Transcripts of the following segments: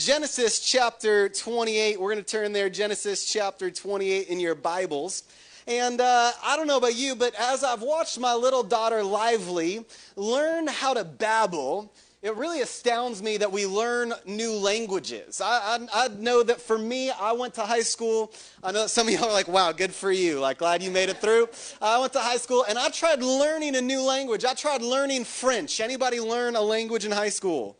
Genesis chapter 28. We're going to turn there, Genesis chapter 28 in your Bibles. And I don't know about you, but as I've watched my little daughter Lively learn how to babble, it really astounds me that we learn new languages. I know that for me, I went to high school. I know that some of y'all are like, wow, good for you. Like, glad you made it through. I went to high school, and I tried learning a new language. I tried learning French. Anybody learn a language in high school?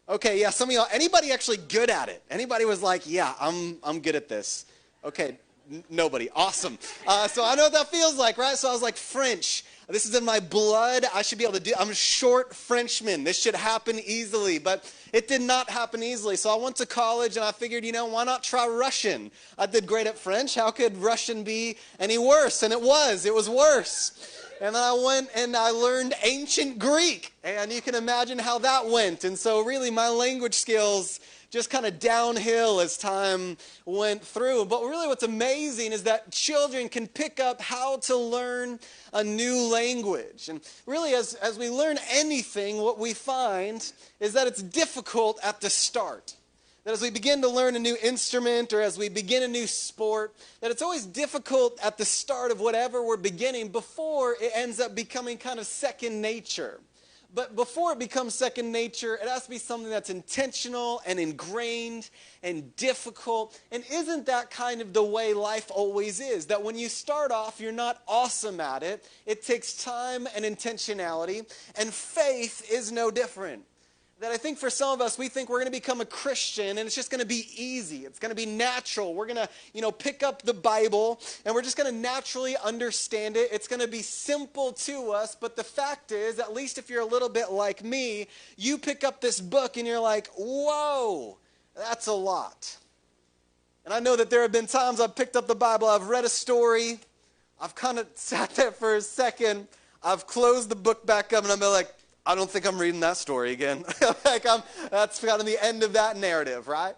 Okay, yeah, some of y'all. Anybody actually good at it? Anybody was like, yeah, I'm good at this. Okay, nobody. Awesome. So I know what that feels like, right? So I was like, French. This is in my blood. I should be able to do. I'm a short Frenchman. This should happen easily, but it did not happen easily. So I went to college, and I figured, why not try Russian? I did great at French. How could Russian be any worse? And it was worse. And then I went and I learned ancient Greek, and you can imagine how that went. And so really my language skills just kind of downhill as time went through. But really what's amazing is that children can pick up how to learn a new language. And really as we learn anything, what we find is that it's difficult at the start. That as we begin to learn a new instrument or as we begin a new sport, that it's always difficult at the start of whatever we're beginning before it ends up becoming kind of second nature. But before it becomes second nature, it has to be something that's intentional and ingrained and difficult. And isn't that kind of the way life always is? That when you start off, you're not awesome at it. It takes time and intentionality, and faith is no different. That I think for some of us, we think we're going to become a Christian and it's just going to be easy. It's going to be natural. We're going to, pick up the Bible and we're just going to naturally understand it. It's going to be simple to us. But the fact is, at least if you're a little bit like me, you pick up this book and you're like, whoa, that's a lot. And I know that there have been times I've picked up the Bible, I've read a story, I've kind of sat there for a second, I've closed the book back up and I'm like, I don't think I'm reading that story again. That's kind of the end of that narrative, right?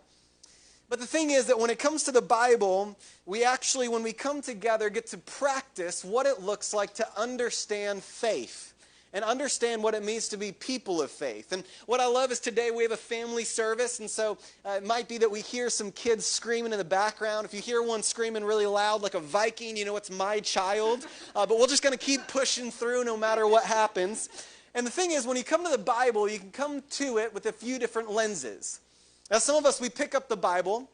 But the thing is that when it comes to the Bible, we actually, when we come together, get to practice what it looks like to understand faith and understand what it means to be people of faith. And what I love is today we have a family service, and so it might be that we hear some kids screaming in the background. If you hear one screaming really loud like a Viking, it's my child. But we're just going to keep pushing through no matter what happens. And the thing is, when you come to the Bible, you can come to it with a few different lenses. Now, some of us, we pick up the Bible,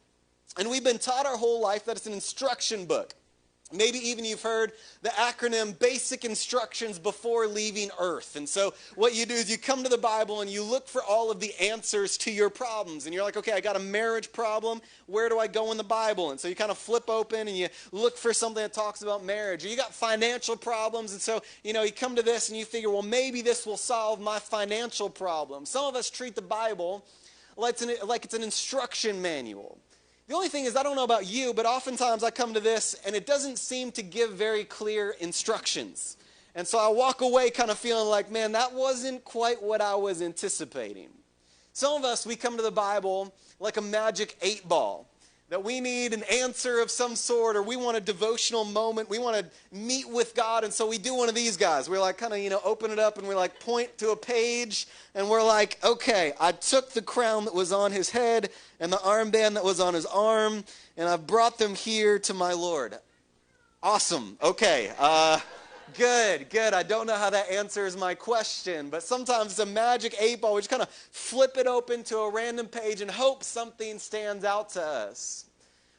and we've been taught our whole life that it's an instruction book. Maybe even you've heard the acronym Basic Instructions Before Leaving Earth. And so what you do is you come to the Bible and you look for all of the answers to your problems. And you're like, okay, I got a marriage problem. Where do I go in the Bible? And so you kind of flip open and you look for something that talks about marriage. Or you got financial problems. And so, you come to this and you figure, well, maybe this will solve my financial problem. Some of us treat the Bible like it's an instruction manual. The only thing is, I don't know about you, but oftentimes I come to this and it doesn't seem to give very clear instructions. And so I walk away kind of feeling like, man, that wasn't quite what I was anticipating. Some of us, we come to the Bible like a magic 8-ball. That we need an answer of some sort, or we want a devotional moment. We want to meet with God, and so we do one of these guys. We're like kind of, open it up, and we like point to a page, and we're like, okay, I took the crown that was on his head and the armband that was on his arm, and I've brought them here to my Lord. Awesome. Okay. Good. I don't know how that answers my question, but sometimes it's a magic 8-ball. We just kind of flip it open to a random page and hope something stands out to us.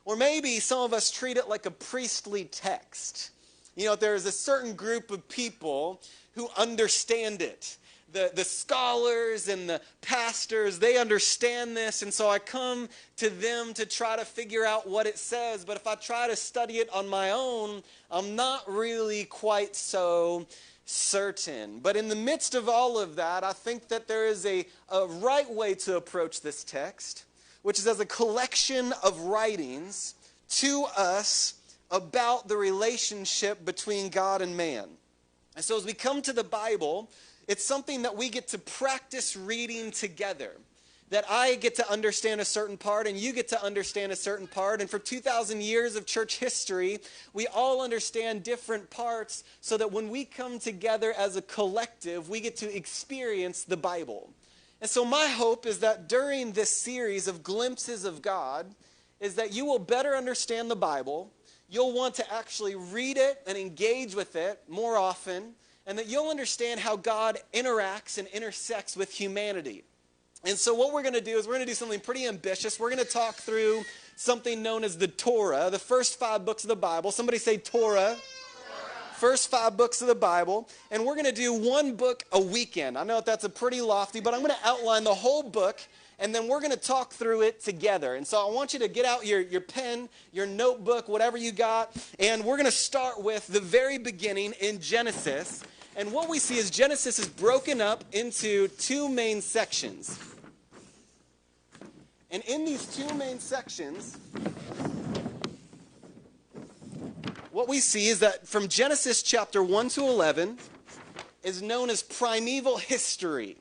Or maybe some of us treat it like a priestly text. There's a certain group of people who understand it. The scholars and the pastors, they understand this, and so I come to them to try to figure out what it says. But if I try to study it on my own, I'm not really quite so certain. But in the midst of all of that, I think that there is a right way to approach this text, which is as a collection of writings to us about the relationship between God and man. And so as we come to the Bible, it's something that we get to practice reading together. That I get to understand a certain part and you get to understand a certain part. And for 2,000 years of church history, we all understand different parts so that when we come together as a collective, we get to experience the Bible. And so my hope is that during this series of glimpses of God is that you will better understand the Bible, you'll want to actually read it and engage with it more often, and that you'll understand how God interacts and intersects with humanity. And so what we're going to do is we're going to do something pretty ambitious. We're going to talk through something known as the Torah, the first 5 books of the Bible. Somebody say Torah. First 5 books of the Bible. And we're going to do 1 book a weekend. I know that's a pretty lofty, but I'm going to outline the whole book, and then we're going to talk through it together. And so I want you to get out your pen, your notebook, whatever you got, and we're going to start with the very beginning in Genesis. And what we see is Genesis is broken up into 2 main sections. And in these 2 main sections, what we see is that from Genesis chapter 1 to 11 is known as primeval history.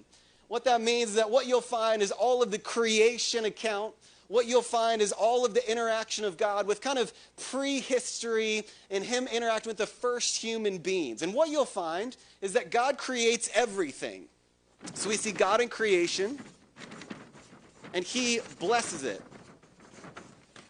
What that means is that what you'll find is all of the creation account. What you'll find is all of the interaction of God with kind of prehistory and him interacting with the first human beings. And what you'll find is that God creates everything. So we see God in creation, and he blesses it.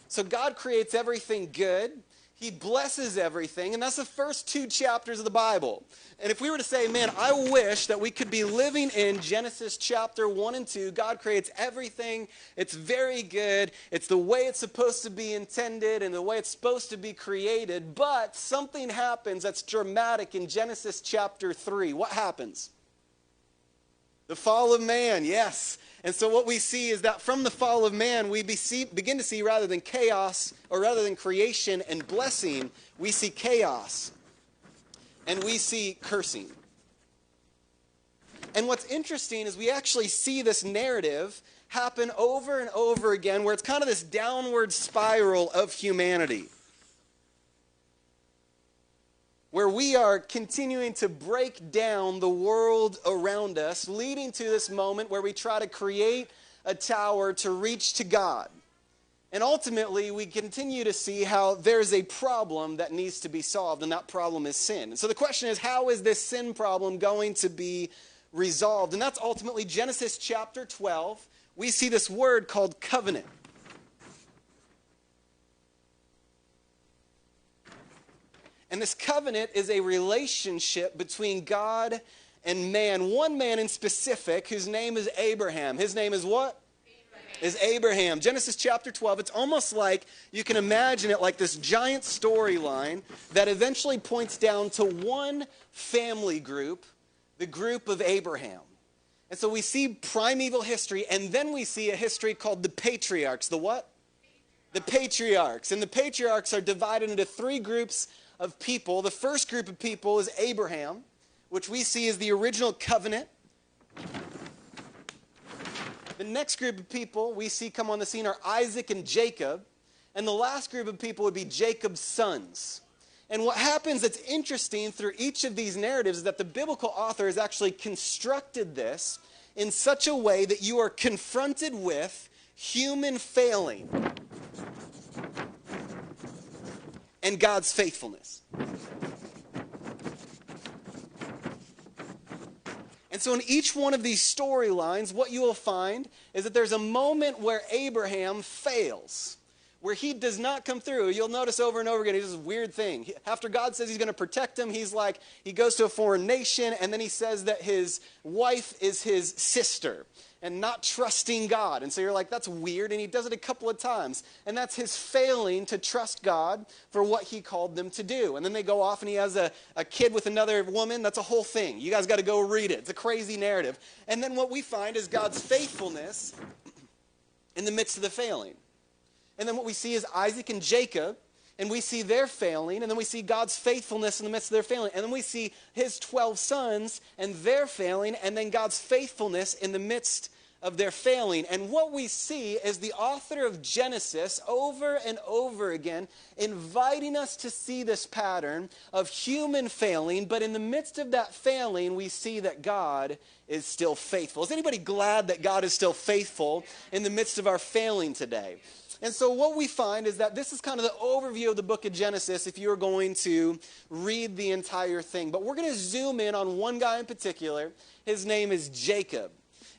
So God creates everything good. He blesses everything, and that's the first 2 chapters of the Bible. And if we were to say, man, I wish that we could be living in Genesis chapter 1 and 2, God creates everything, it's very good, it's the way it's supposed to be intended and the way it's supposed to be created, but something happens that's dramatic in Genesis chapter 3. What happens? The fall of man, yes. And so what we see is that from the fall of man, we begin to see rather than chaos, or rather than creation and blessing, we see chaos. And we see cursing. And what's interesting is we actually see this narrative happen over and over again, where it's kind of this downward spiral of humanity, where we are continuing to break down the world around us, leading to this moment where we try to create a tower to reach to God. And ultimately, we continue to see how there's a problem that needs to be solved, and that problem is sin. And so the question is, how is this sin problem going to be resolved? And that's ultimately Genesis chapter 12. We see this word called covenant. And this covenant is a relationship between God and man. One man in specific, whose name is Abraham. His name is what? Is Abraham. Genesis chapter 12, it's almost like you can imagine it like this giant storyline that eventually points down to one family group, the group of Abraham. And so we see primeval history, and then we see a history called the patriarchs. The what? The patriarchs. And the patriarchs are divided into 3 groups of people. The first group of people is Abraham, which we see as the original covenant. The next group of people we see come on the scene are Isaac and Jacob. And the last group of people would be Jacob's sons. And what happens that's interesting through each of these narratives is that the biblical author has actually constructed this in such a way that you are confronted with human failing and God's faithfulness. And so in each one of these storylines, what you will find is that there's a moment where Abraham fails, where he does not come through. You'll notice over and over again, he does this weird thing. After God says he's going to protect him, he goes to a foreign nation, and then he says that his wife is his sister, and not trusting God. And so you're like, that's weird, and he does it a couple of times. And that's his failing to trust God for what he called them to do. And then they go off, and he has a kid with another woman. That's a whole thing. You guys got to go read it. It's a crazy narrative. And then what we find is God's faithfulness in the midst of the failing. And then what we see is Isaac and Jacob, and we see their failing, and then we see God's faithfulness in the midst of their failing. And then we see his 12 sons and their failing, and then God's faithfulness in the midst of their failing. And what we see is the author of Genesis over and over again inviting us to see this pattern of human failing, but in the midst of that failing, we see that God is still faithful. Is anybody glad that God is still faithful in the midst of our failing today? And so what we find is that this is kind of the overview of the book of Genesis if you're going to read the entire thing. But we're going to zoom in on one guy in particular. His name is Jacob.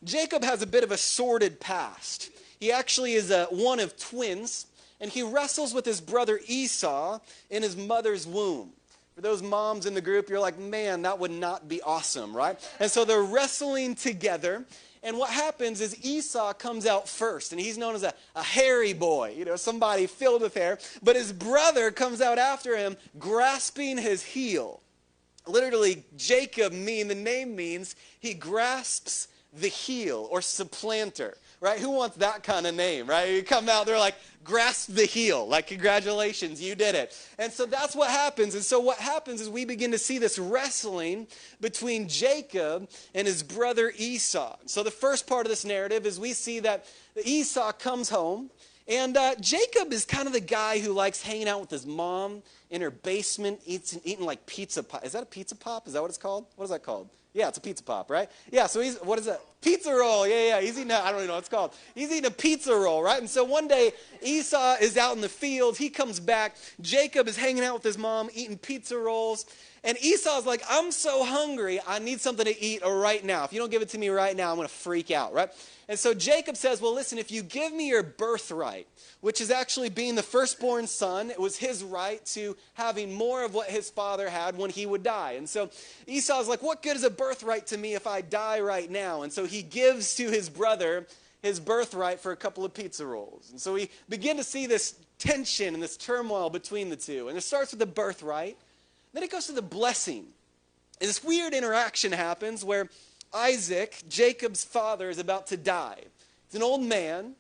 Jacob has a bit of a sordid past. He actually is one of twins, and he wrestles with his brother Esau in his mother's womb. For those moms in the group, you're like, man, that would not be awesome, right? And so they're wrestling together. And what happens is Esau comes out first, and he's known as a hairy boy, somebody filled with hair. But his brother comes out after him, grasping his heel. Literally, Jacob, the name means he grasps the heel or supplanter, right? Who wants that kind of name, right? You come out, they're like, grasp the heel, like, congratulations, you did it. And so that's what happens. And so what happens is we begin to see this wrestling between Jacob and his brother Esau. So the first part of this narrative is we see that Esau comes home, and Jacob is kind of the guy who likes hanging out with his mom in her basement, eating like pizza pop. Is that a pizza pop? Is that what it's called? What is that called? Yeah, it's a pizza pop, right? Yeah, so what is that? Pizza roll, yeah. He's eating, I don't even know what it's called. He's eating a pizza roll, right? And so one day, Esau is out in the field. He comes back. Jacob is hanging out with his mom, eating pizza rolls. And Esau's like, I'm so hungry, I need something to eat right now. If you don't give it to me right now, I'm going to freak out, right? And so Jacob says, well, listen, if you give me your birthright, which is actually being the firstborn son, it was his right to having more of what his father had when he would die. And so Esau's like, what good is a birthright to me if I die right now? And so he gives to his brother his birthright for a couple of pizza rolls. And so we begin to see this tension and this turmoil between the two. And it starts with the birthright. Then it goes to the blessing. And this weird interaction happens where Isaac, Jacob's father, is about to die. He's an old man.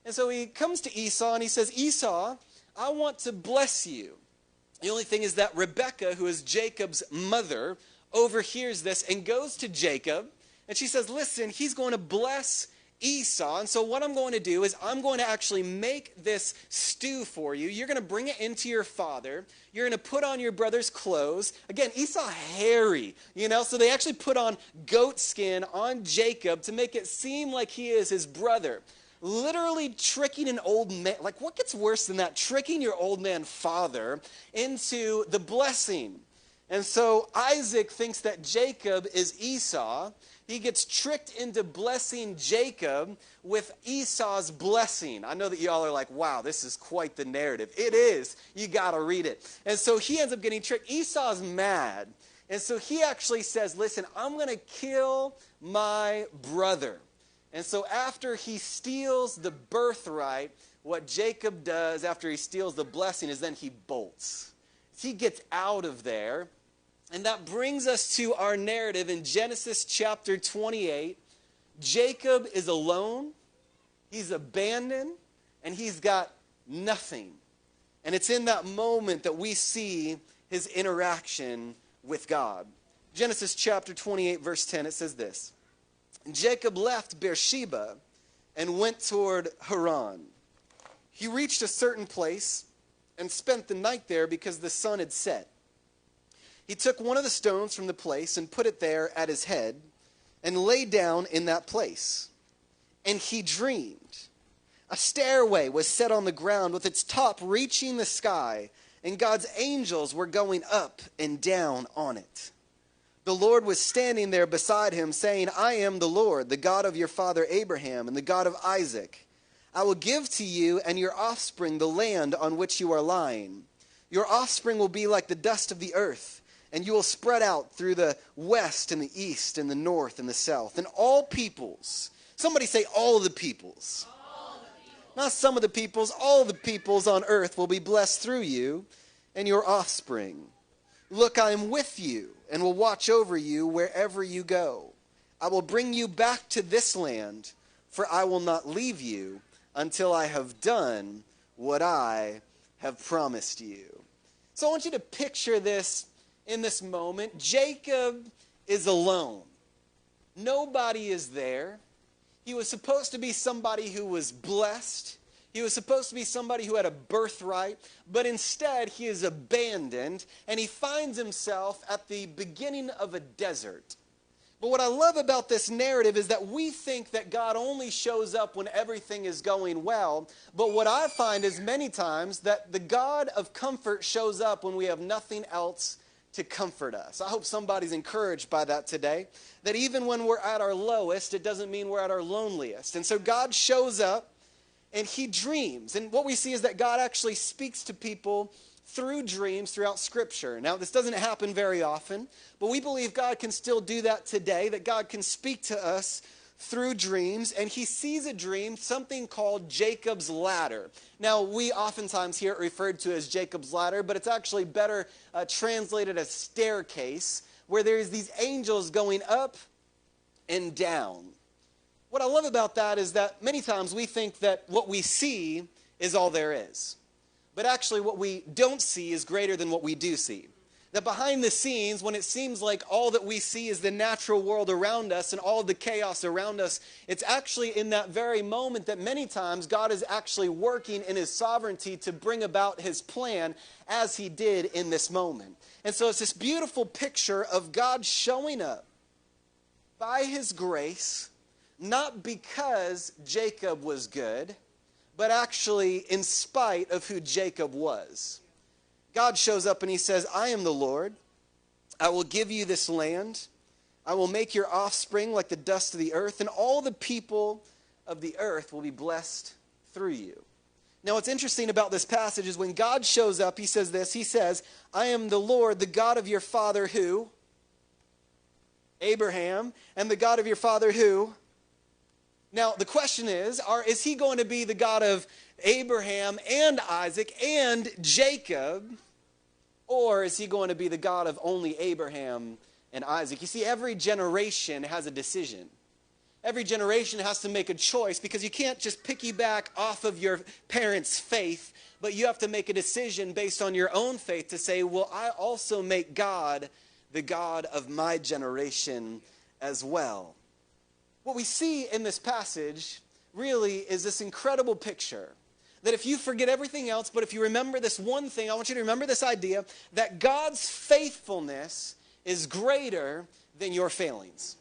And so he comes to Esau and he says, Esau, I want to bless you. The only thing is that Rebekah, who is Jacob's mother, overhears this and goes to Jacob. And she says, listen, he's going to bless Esau. And so what I'm going to do is I'm going to actually make this stew for you. You're going to bring it into your father. You're going to put on your brother's clothes. Again, Esau hairy, so they actually put on goat skin on Jacob to make it seem like he is his brother. Literally tricking an old man. Like, what gets worse than that? Tricking your old man father into the blessing. And so Isaac thinks that Jacob is Esau. He gets tricked into blessing Jacob with Esau's blessing. I know that y'all are like, wow, this is quite the narrative. It is. You got to read it. And so he ends up getting tricked. Esau's mad. And so he actually says, listen, I'm going to kill my brother. And so after he steals the birthright, what Jacob does after he steals the blessing is then he bolts. He gets out of there. And that brings us to our narrative in Genesis chapter 28. Jacob is alone, he's abandoned, and he's got nothing. And it's in that moment that we see his interaction with God. Genesis chapter 28, verse 10, it says this. Jacob left Beersheba and went toward Haran. He reached a certain place and spent the night there because the sun had set. He took one of the stones from the place and put it there at his head and lay down in that place. And he dreamed. A stairway was set on the ground with its top reaching the sky, and God's angels were going up and down on it. The Lord was standing there beside him, saying, I am the Lord, the God of your father Abraham and the God of Isaac. I will give to you and your offspring the land on which you are lying. Your offspring will be like the dust of the earth, and you will spread out through the west and the east and the north and the south. And all peoples, somebody say all the peoples. All the peoples. Not some of the peoples, all the peoples on earth will be blessed through you and your offspring. Look, I am with you and will watch over you wherever you go. I will bring you back to this land, for I will not leave you until I have done what I have promised you. So I want you to picture this in this moment. Jacob is alone. Nobody is there. He was supposed to be somebody who was blessed. He was supposed to be somebody who had a birthright, but instead he is abandoned, and he finds himself at the beginning of a desert. But what I love about this narrative is that we think that God only shows up when everything is going well, but what I find is many times that the God of comfort shows up when we have nothing else to comfort us. I hope somebody's encouraged by that today, that even when we're at our lowest, it doesn't mean we're at our loneliest. And so God shows up and he dreams. And what we see is that God actually speaks to people through dreams throughout Scripture. Now, this doesn't happen very often, but we believe God can still do that today, that God can speak to us through dreams, and he sees a dream, something called Jacob's ladder. Now, we oftentimes hear it referred to as Jacob's ladder, but it's actually better translated as staircase, where there's these angels going up and down. What I love about that is that many times we think that what we see is all there is. But actually what we don't see is greater than what we do see. That behind the scenes, when it seems like all that we see is the natural world around us and all the chaos around us, it's actually in that very moment that many times God is actually working in his sovereignty to bring about his plan as he did in this moment. And so it's this beautiful picture of God showing up by his grace, not because Jacob was good, but actually in spite of who Jacob was. God shows up and he says, I am the Lord. I will give you this land. I will make your offspring like the dust of the earth, and all the people of the earth will be blessed through you. Now, what's interesting about this passage is when God shows up, he says this. He says, I am the Lord, the God of your father who? Abraham. And the God of your father who? Now, the question is he going to be the God of Abraham and Isaac and Jacob, or is he going to be the God of only Abraham and Isaac? You see, every generation has a decision. Every generation has to make a choice, because you can't just piggyback off of your parents' faith, but you have to make a decision based on your own faith to say, well, I also make God the God of my generation as well. What we see in this passage really is this incredible picture that if you forget everything else, but if you remember this one thing, I want you to remember this idea that God's faithfulness is greater than your failings.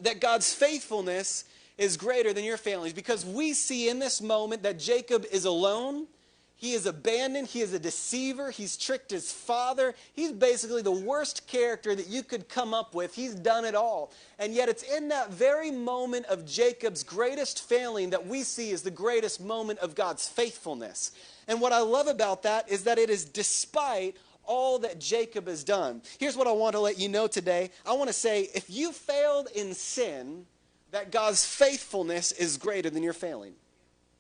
That God's faithfulness is greater than your failings, because we see in this moment that Jacob is alone. He is abandoned. He is a deceiver. He's tricked his father. He's basically the worst character that you could come up with. He's done it all. And yet it's in that very moment of Jacob's greatest failing that we see is the greatest moment of God's faithfulness. And what I love about that is that it is despite all that Jacob has done. Here's what I want to let you know today. I want to say, if you failed in sin, that God's faithfulness is greater than your failing.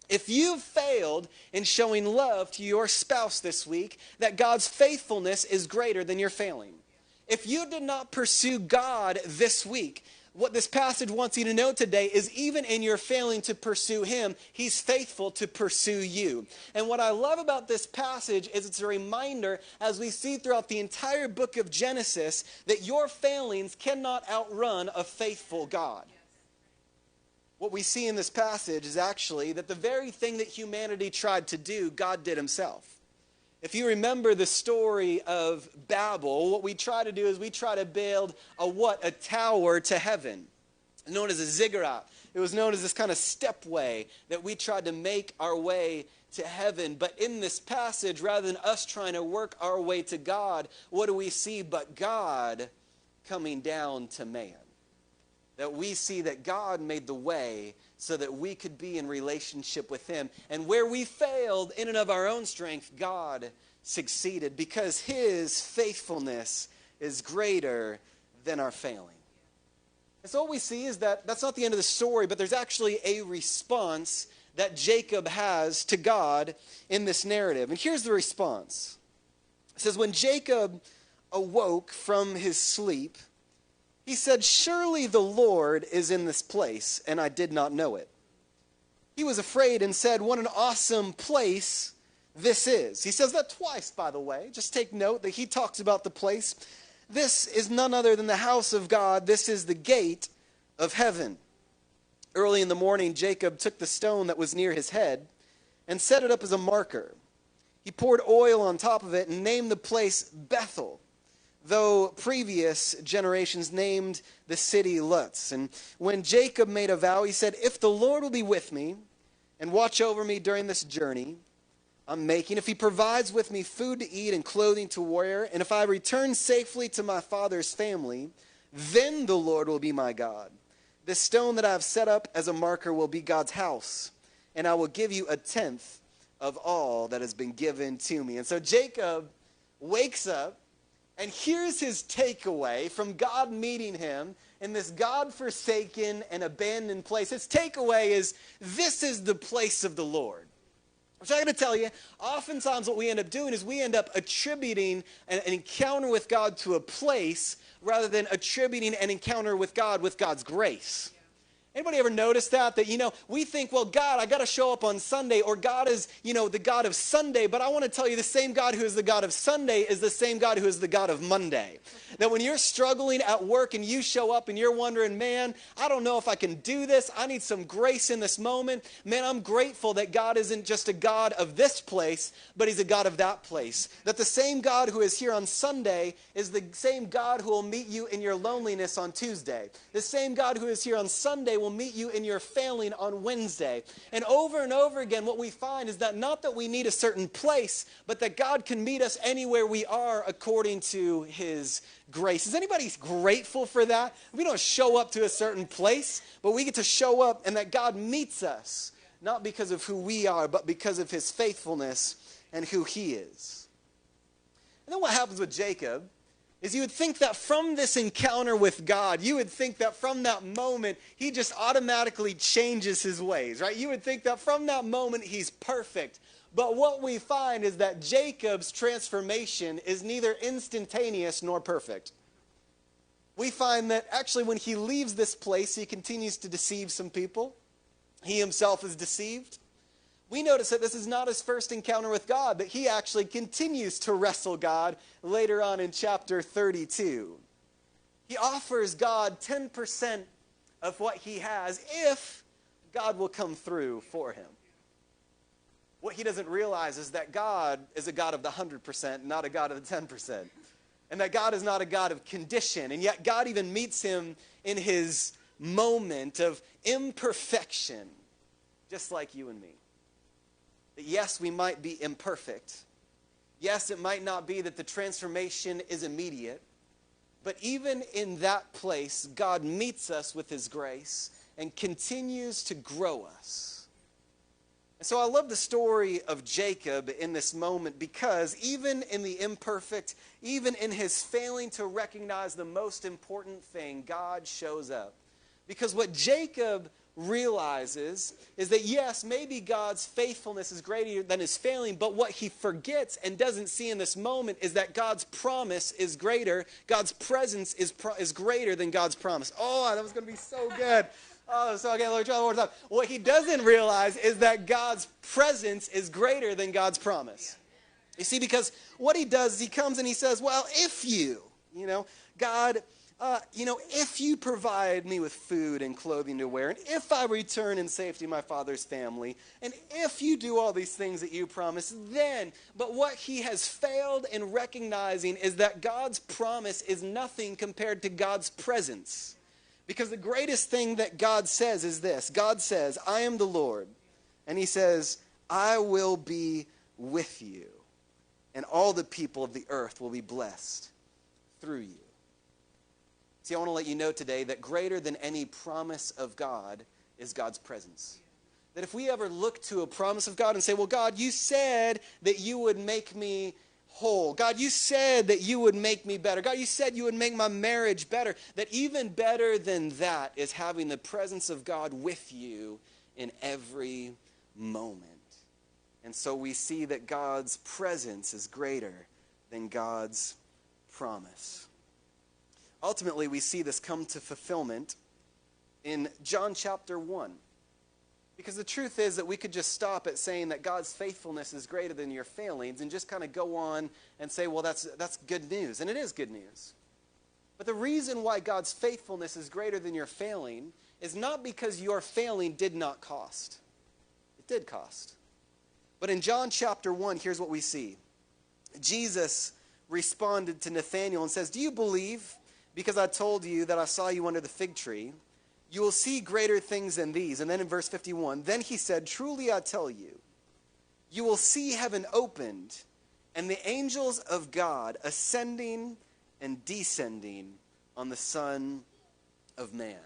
If you failed in showing love to your spouse this week, that God's faithfulness is greater than your failing. If you did not pursue God this week, what this passage wants you to know today is even in your failing to pursue him, he's faithful to pursue you. And what I love about this passage is it's a reminder, as we see throughout the entire book of Genesis, that your failings cannot outrun a faithful God. What we see in this passage is actually that the very thing that humanity tried to do, God did himself. If you remember the story of Babel, what we try to do is we try to build a tower to heaven, known as a ziggurat. It was known as this kind of stepway that we tried to make our way to heaven. But in this passage, rather than us trying to work our way to God, what do we see but God coming down to man? That we see that God made the way so that we could be in relationship with him. And where we failed in and of our own strength, God succeeded, because his faithfulness is greater than our failing. And so what we see is that that's not the end of the story, but there's actually a response that Jacob has to God in this narrative. And here's the response. It says, when Jacob awoke from his sleep, he said, surely the Lord is in this place, and I did not know it. He was afraid and said, what an awesome place this is. He says that twice, by the way. Just take note that he talks about the place. This is none other than the house of God. This is the gate of heaven. Early in the morning, Jacob took the stone that was near his head and set it up as a marker. He poured oil on top of it and named the place Bethel, though previous generations named the city Luz. And when Jacob made a vow, he said, if the Lord will be with me and watch over me during this journey, I'm making, if he provides with me food to eat and clothing to wear, and if I return safely to my father's family, then the Lord will be my God. This stone that I have set up as a marker will be God's house, and I will give you a tenth of all that has been given to me. And so Jacob wakes up and here's his takeaway from God meeting him in this God-forsaken and abandoned place. His takeaway is, this is the place of the Lord. Which I got to tell you, oftentimes what we end up doing is we end up attributing an encounter with God to a place rather than attributing an encounter with God's grace. Anybody ever notice that? That, we think, well, God, I got to show up on Sunday, or God is, the God of Sunday. But I want to tell you, the same God who is the God of Sunday is the same God who is the God of Monday. That when you're struggling at work and you show up and you're wondering, man, I don't know if I can do this. I need some grace in this moment. Man, I'm grateful that God isn't just a God of this place, but he's a God of that place. That the same God who is here on Sunday is the same God who will meet you in your loneliness on Tuesday. The same God who is here on Sunday will meet you in your failing on Wednesday. And over again, what we find is that not that we need a certain place, but that God can meet us anywhere we are according to his grace. Is anybody grateful for that? We don't show up to a certain place, but we get to show up and that God meets us, not because of who we are, but because of his faithfulness and who he is. And then what happens with Jacob is you would think that from this encounter with God, you would think that from that moment, he just automatically changes his ways, right? You would think that from that moment, he's perfect. But what we find is that Jacob's transformation is neither instantaneous nor perfect. We find that actually when he leaves this place, he continues to deceive some people. He himself is deceived. We notice that this is not his first encounter with God, but he actually continues to wrestle God later on in chapter 32. He offers God 10% of what he has if God will come through for him. What he doesn't realize is that God is a God of the 100%, not a God of the 10%. And that God is not a God of condition. And yet God even meets him in his moment of imperfection, just like you and me. That yes, we might be imperfect. Yes, it might not be that the transformation is immediate. But even in that place, God meets us with his grace and continues to grow us. And so I love the story of Jacob in this moment because even in the imperfect, even in his failing to recognize the most important thing, God shows up. Because what Jacob realizes is that yes, maybe God's faithfulness is greater than his failing, but what he forgets and doesn't see in this moment is that God's promise is greater. God's presence is greater than God's promise. Oh, that was going to be so good. Oh, so okay, Lord, try one more time. What he doesn't realize is that God's presence is greater than God's promise. You see, because what he does is he comes and he says, well, if you, God, if you provide me with food and clothing to wear, and if I return in safety to my father's family, and if you do all these things that you promise, then, but what he has failed in recognizing is that God's promise is nothing compared to God's presence. Because the greatest thing that God says is this. God says, I am the Lord. And he says, I will be with you. And all the people of the earth will be blessed through you. See, I want to let you know today that greater than any promise of God is God's presence. That if we ever look to a promise of God and say, well, God, you said that you would make me whole. God, you said that you would make me better. God, you said you would make my marriage better. That even better than that is having the presence of God with you in every moment. And so we see that God's presence is greater than God's promise. Ultimately, we see this come to fulfillment in John chapter 1. Because the truth is that we could just stop at saying that God's faithfulness is greater than your failings and just kind of go on and say, well, that's good news. And it is good news. But the reason why God's faithfulness is greater than your failing is not because your failing did not cost. It did cost. But in John chapter 1, here's what we see. Jesus responded to Nathanael and says, do you believe because I told you that I saw you under the fig tree? You will see greater things than these. And then in verse 51, then he said, truly I tell you, you will see heaven opened and the angels of God ascending and descending on the Son of Man.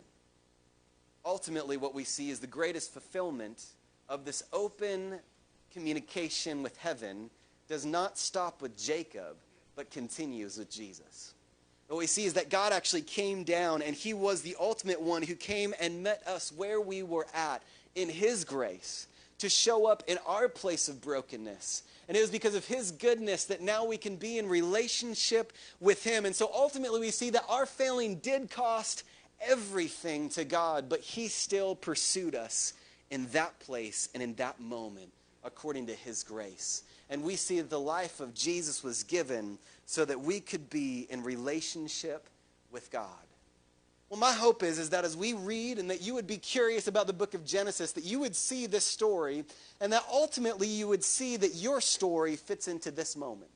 Ultimately, what we see is the greatest fulfillment of this open communication with heaven does not stop with Jacob, but continues with Jesus. What we see is that God actually came down, and he was the ultimate one who came and met us where we were at in his grace to show up in our place of brokenness. And it was because of his goodness that now we can be in relationship with him. And so ultimately we see that our failing did cost everything to God, but he still pursued us in that place and in that moment according to his grace. And we see that the life of Jesus was given so that we could be in relationship with God. Well, my hope is that as we read and that you would be curious about the book of Genesis, that you would see this story and that ultimately you would see that your story fits into this moment.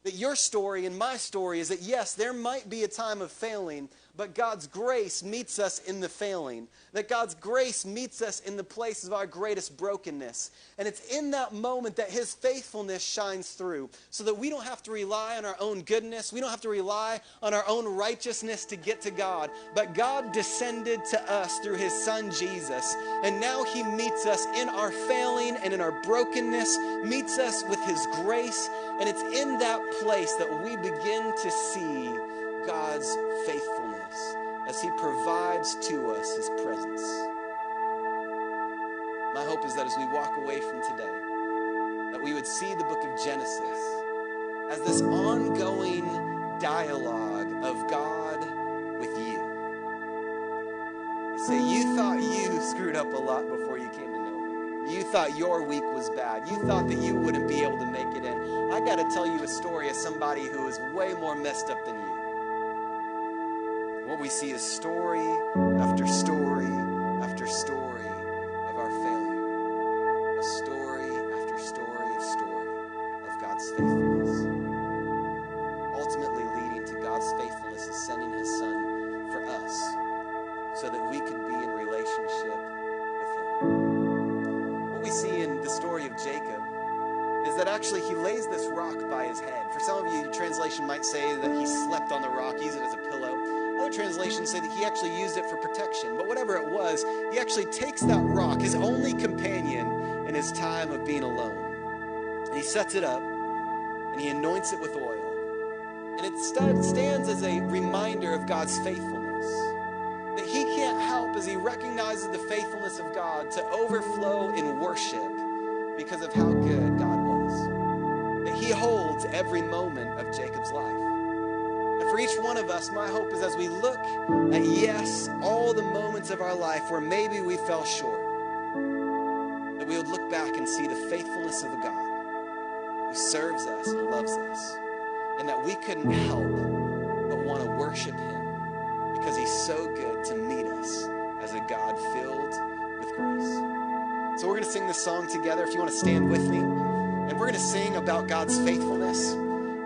That your story and my story is that, yes, there might be a time of failing, but God's grace meets us in the failing. That God's grace meets us in the place of our greatest brokenness. And it's in that moment that his faithfulness shines through, so that we don't have to rely on our own goodness. We don't have to rely on our own righteousness to get to God. But God descended to us through his son Jesus. And now he meets us in our failing and in our brokenness, meets us with his grace. And it's in that place that we begin to see God's faithfulness as he provides to us his presence. My hope is that as we walk away from today, that we would see the book of Genesis as this ongoing dialogue of God with you. Say, you thought you screwed up a lot before you came to know him. You thought your week was bad. You thought that you wouldn't be able to make it in. I got to tell you a story of somebody who is way more messed up than you. What we see is story after story after story of our failure. A story after story of God's faithfulness. Ultimately leading to God's faithfulness in sending his son for us so that we could be in relationship with him. What we see in the story of Jacob is that actually he lays this rock by his head. For some of you, translation might say that he slept on the rock, use it as a pillow. Other translations say that he actually used it for protection. But whatever it was, he actually takes that rock, his only companion in his time of being alone, and he sets it up, and he anoints it with oil. And it stands as a reminder of God's faithfulness. That he can't help, as he recognizes the faithfulness of God, to overflow in worship because of how good God was. That he holds every moment of Jacob's life. And for each one of us, my hope is as we look at, yes, all the moments of our life where maybe we fell short, that we would look back and see the faithfulness of a God who serves us and loves us, and that we couldn't help but want to worship him because he's so good to meet us as a God filled with grace. So we're going to sing this song together. If you want to stand with me. And we're going to sing about God's faithfulness,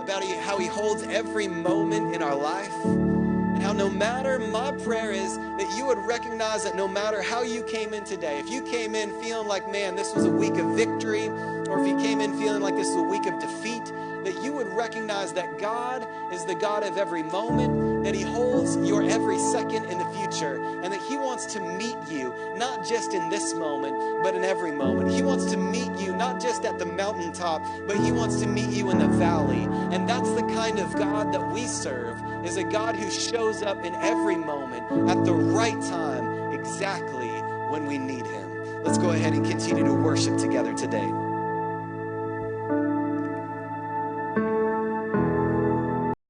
about how he holds every moment in our life, and how no matter, my prayer is that you would recognize that no matter how you came in today, if you came in feeling like, man, this was a week of victory, or if you came in feeling like this was a week of defeat, that you would recognize that God is the God of every moment, that he holds your every second in the future, and that he wants to meet you, not just in this moment, but in every moment. He wants to meet you, not just at the mountaintop, but he wants to meet you in the valley. And that's the kind of God that we serve, is a God who shows up in every moment at the right time, exactly when we need him. Let's go ahead and continue to worship together today.